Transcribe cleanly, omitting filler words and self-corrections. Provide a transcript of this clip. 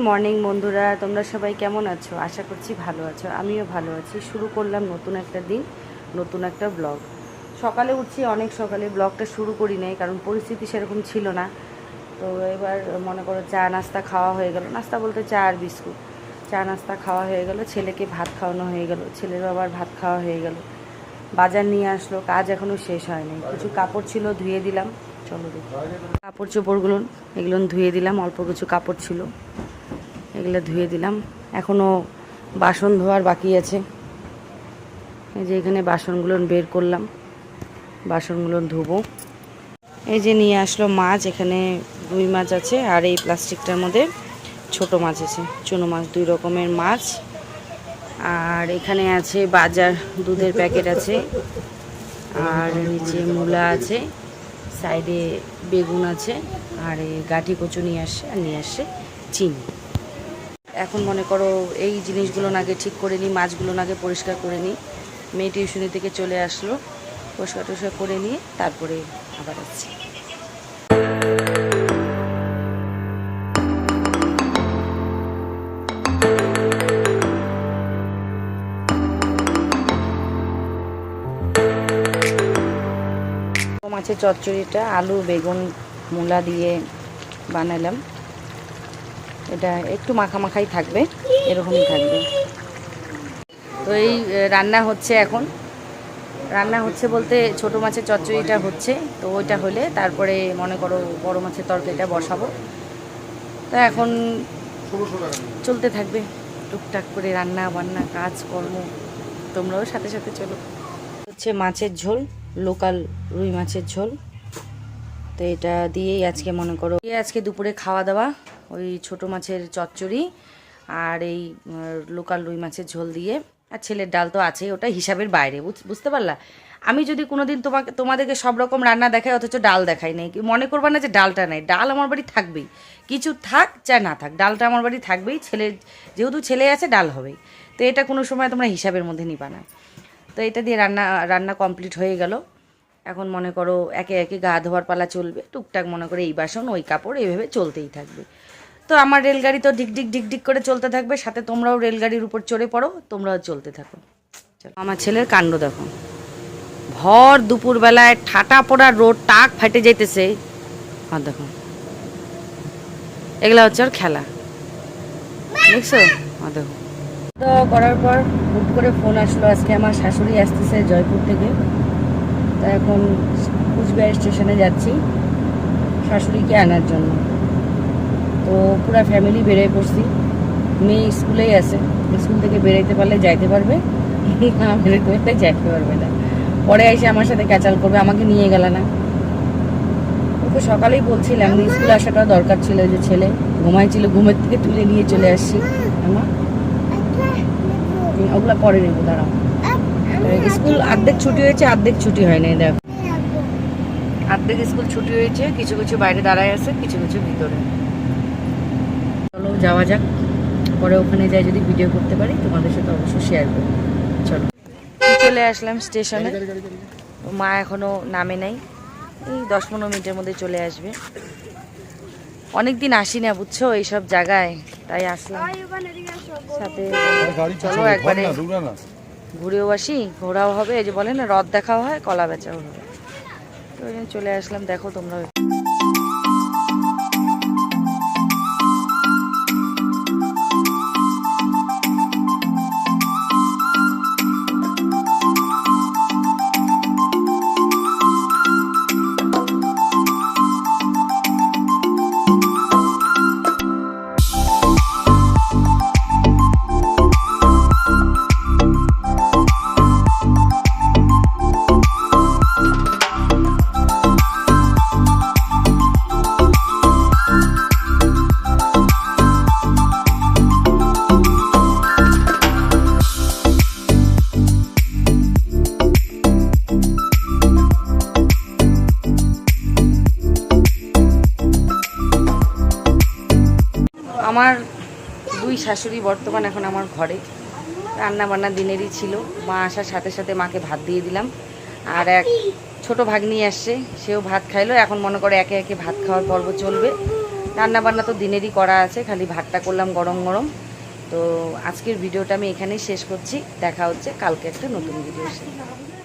Morning বন্ধুরা, তোমরা সবাই কেমন আছো? আশা করছি ভালো আছো। আমিও ভালো আছি। শুরু করলাম নতুন একটা দিন, নতুন একটা ব্লগ। সকালে উঠছি, অনেক সকালে। ব্লগটা শুরু করি নাই কারণ পরিস্থিতি সেরকম ছিল না। তো এবার মনে করো চা নাস্তা খাওয়া হয়ে গেল। নাস্তা বলতে চা আর বিস্কুট। চা নাস্তা খাওয়া হয়ে গেল, ছেলেকে ভাত খাওয়ানো হয়ে গেল, ছেলেরও আবার ভাত খাওয়া হয়ে গেল। বাজার নিয়ে আসলো, কাজ এখনও শেষ হয়নি। কিছু কাপড় ছিল, ধুয়ে দিলাম। চলো দেখি কাপড় চোপড়গুলো, এগুলো ধুয়ে দিলাম। অল্প কিছু কাপড় ছিল, এগুলো ধুয়ে দিলাম। এখনও বাসন ধোয়ার বাকি আছে। এই যে এখানে বাসনগুলো বের করলাম, বাসনগুলো ধুবো। এই যে নিয়ে আসলো মাছ, এখানে রুই মাছ আছে আর এই প্লাস্টিকটার মধ্যে ছোট মাছ আছে, চুনো মাছ, 2 রকমের মাছ। আর এখানে আছে বাজার, দুধের প্যাকেট আছে, আর নিচে মূলা আছে, সাইডে বেগুন আছে, আর এই গাঠি কচু নিয়ে আসে, আর নিয়ে আসে চিনি। এখন মনে করো এই জিনিসগুলো আগে ঠিক করে নিই, মাছগুলো আগে পরিষ্কার করে নিই। মেয়ে টিউশনি থেকে চলে আসলো, পরিষ্কার টরিষ্কার করে নিয়ে তারপরে আবার আসছি। মাছের চচ্চড়িটা আলু বেগুন মূলা দিয়ে বানালাম। এটা একটু মাখামাখাই থাকবে, এরকমই থাকবে। তো এই রান্না হচ্ছে এখন। রান্না হচ্ছে বলতে ছোট মাছের চচ্চড়িটা হচ্ছে, তো ওইটা হলে তারপরে মনে করো বড় মাছের তরকারিটা বসাবো। তো এখন চলতে থাকবে টুকটাক করে রান্না বান্না কাজকর্ম, তোমরাও সাথে সাথে চলো। হচ্ছে মাছের ঝোল, লোকাল রুই মাছের ঝোল। তো এটা দিয়েই আজকে মনে করো আজকে দুপুরে খাওয়া দাওয়া, ওই ছোট মাছের চচ্চড়ি আর এই লোকাল রুই মাছের ঝোল দিয়ে। আর ছেলের ডাল তো আছেই, ওটা হিসাবের বাইরে, বুঝতে পারলা? আমি যদি কোনোদিন তোমাদেরকে সব রকম রান্না দেখাই অথচ ডাল দেখাই নাই, মনে করবা না যে ডালটা নাই। ডাল আমার বাড়ি থাকবেই, কিছু থাক চাই না থাক, ডালটা আমার বাড়ি থাকবেই। যেহেতু ছেলে আছে, ডাল হবেই। তো এটা কোনো সময় তোমরা হিসাবের মধ্যে নিবা না। তো এটা দিয়ে রান্না কমপ্লিট হয়ে গেল। এখন মনে করো একে একে গা ধোয়ার পালা চলবে। টুকটাক মনে করে এই বাসন ওই কাপড় এইভাবে চলতেই থাকবে। তো আমার রেলগাড়ি তো ঢিকঢিক ঢিকঢিক করে চলতে থাকবে, সাথে তোমরাও রেলগাড়ির উপর চড়ে পড়ো, তোমরাও চলতে থাকো। চলো, আমার ছেলের কাণ্ড দেখো। ভর দুপুরবেলায় ঠাটা পড়া রোড, টাক ফাটে যাইতেছে। আর দেখো, এগুলা হচ্ছে ওর খেলা, দেখছো? আর দেখো, তো করার পর হুট করে ফোন আসলো, আজকে আমার শাশুড়ি আসতেছে জয়পুর থেকে। তা এখন কুচবিহার স্টেশনে যাচ্ছি শাশুড়িকে আনার জন্য। তো পুরা ফ্যামিলি বেরিয়ে পড়ছি। মেয়ে স্কুলেই আছে, স্কুল থেকে বেরোতে পারলে যাইতে পারবে, না বেরোতে পারলে যাইতে পারবে না। পরে এসে আমার সাথে ক্যাচাল করবে, আমাকে নিয়ে গেল না। ওকে সকালেই বলছিলাম স্কুল আসাটা দরকার ছিল, যে ছেলে ঘুমাইছিল, ঘুমের থেকে তুলে নিয়ে চলে আসছি। আমার ওগুলা পরে নেবো, দাঁড়াও। স্কুল অর্ধেক ছুটি হয়েছে, অর্ধেক ছুটি হয় নাই। দেখো, অর্ধেক স্কুল ছুটি হয়েছে, কিছু কিছু বাইরে দাঁড়ায় আছে, কিছু কিছু ভিতরে। চলো যাওয়া যাক, পরে ওখানে যাই যদি ভিডিও করতে পারি তোমাদের সাথে অবশ্যই শেয়ার করবো। চলো, চলে আসলাম স্টেশনে। মা এখনো নামে নাই, এই 10-15 মিনিটের মধ্যে চলে আসবে। অনেকদিন আসি না বুঝছো এইসব জায়গায়, তাই আসলাম সাথে। চলো একবারে ঘুরেও আসি, ঘোরাও হবে, এই যে বলে না রথ দেখাও হয়, কলা বেচাও হবে। তো ওই জন্য চলে আসলাম। দেখো তোমরা, আমার 2 শাশুড়ি বর্তমান এখন আমার ঘরে। রান্না বান্না দিনেরই ছিল, মা আসার সাথে সাথে মাকে ভাত দিয়ে দিলাম। আর এক ছোট ভাগ্নি আসছে, সেও ভাত খাইলো। এখন মনে করে একে একে ভাত খাওয়ার পর্ব চলবে। রান্না বান্না তো দিনেরই করা আছে, খালি ভাতটা করলাম গরম গরম। তো আজকের ভিডিওটা আমি এখানেই শেষ করছি। দেখা হচ্ছে কালকে একটা নতুন ভিডিওর সাথে।